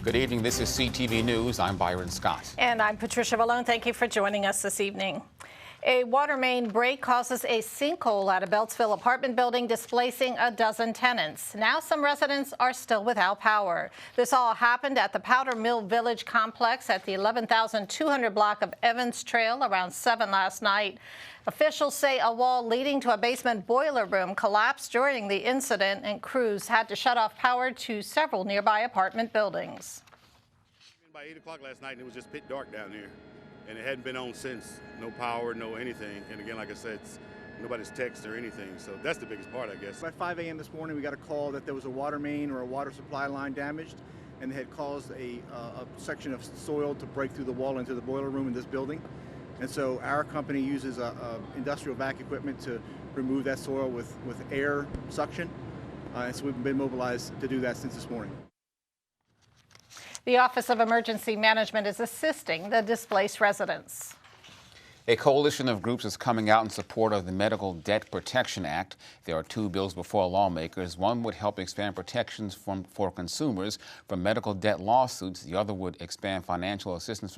Good evening. This is CTV News. I'm Byron Scott. And I'm Patricia Valone. Thank you for joining us this evening. A water main break causes a sinkhole at a Beltsville apartment building, displacing a dozen tenants. Now some residents are still without power. This all happened at the Powder Mill Village complex at the 11,200 block of Evans Trail around 7 last night. Officials say a wall leading to a basement boiler room collapsed during the incident, and crews had to shut off power to several nearby apartment buildings. By 8 o'clock last night, and it was just pitch dark down there. And it hadn't been on since. No power, no anything. And again, like I said, nobody's text or anything. So that's the biggest part, I guess. At 5 a.m. this morning, we got a call that there was a water main or a water supply line damaged, and they had caused a section of soil to break through the wall into the boiler room in this building. And so our company uses industrial vac equipment to remove that soil with air suction. And so we've been mobilized to do that since this morning. The Office of Emergency Management is assisting the displaced residents. A coalition of groups is coming out in support of the Medical Debt Protection Act. There are two bills before lawmakers. One would help expand protections for consumers from medical debt lawsuits. The other would expand financial assistance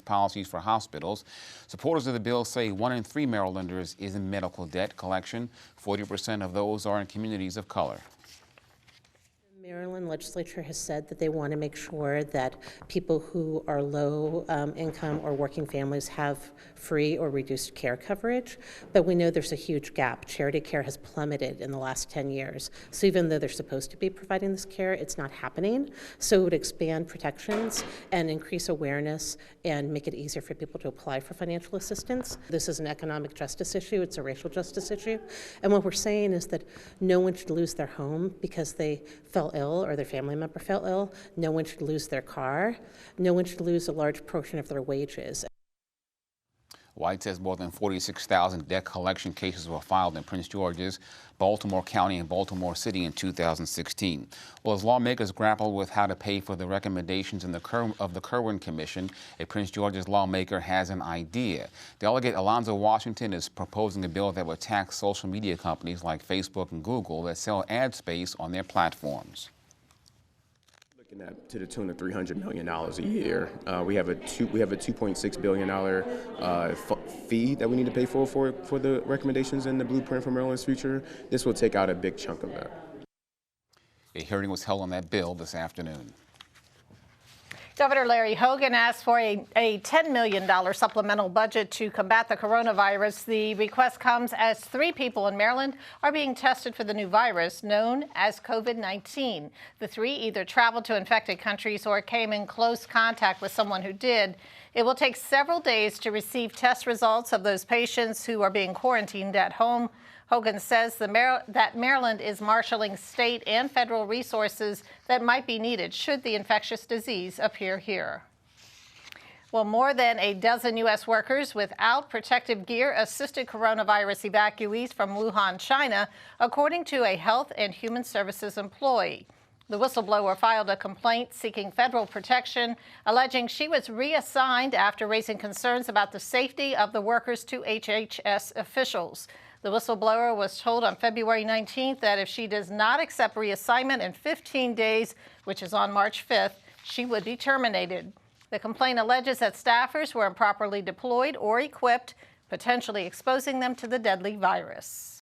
policies for hospitals. Supporters of the bill say 1 in 3 Marylanders is in medical debt collection. 40% of those are in communities of color. The Maryland legislature has said that they want to make sure that people who are low income or working families have free or reduced care coverage, but we know there's a huge gap. Charity care has plummeted in the last 10 years. So even though they're supposed to be providing this care, it's not happening. So it would expand protections and increase awareness and make it easier for people to apply for financial assistance. This is an economic justice issue. It's a racial justice issue. And what we're saying is that no one should lose their home because they fell ill or their family member fell ill. No one should lose their car. No one should lose a large portion of their wages. White says more than 46,000 debt collection cases were filed in Prince George's, Baltimore County, and Baltimore City in 2016. Well, as lawmakers grapple with how to pay for the recommendations of the Kerwin Commission, a Prince George's lawmaker has an idea. Delegate Alonzo Washington is proposing a bill that would tax social media companies like Facebook and Google that sell ad space on their platforms. To the tune of $300 million a year. We have a $2.6 billion fee that we need to pay for the recommendations in the blueprint for Maryland's future. This will take out a big chunk of that. A hearing was held on that bill this afternoon. Governor Larry Hogan asked for a $10 million supplemental budget to combat the coronavirus. The request comes as 3 people in Maryland are being tested for the new virus known as COVID-19. The 3 either traveled to infected countries or came in close contact with someone who did. It will take several days to receive test results of those patients who are being quarantined at home. Hogan says that Maryland is marshaling state and federal resources that might be needed should the infectious disease appear here. Well, more than a dozen U.S. workers without protective gear assisted coronavirus evacuees from Wuhan, China, according to a Health and Human Services employee. The whistleblower filed a complaint seeking federal protection, alleging she was reassigned after raising concerns about the safety of the workers to HHS officials. The whistleblower was told on February 19th that if she does not accept reassignment in 15 days, which is on March 5th, she would be terminated. The complaint alleges that staffers were improperly deployed or equipped, potentially exposing them to the deadly virus.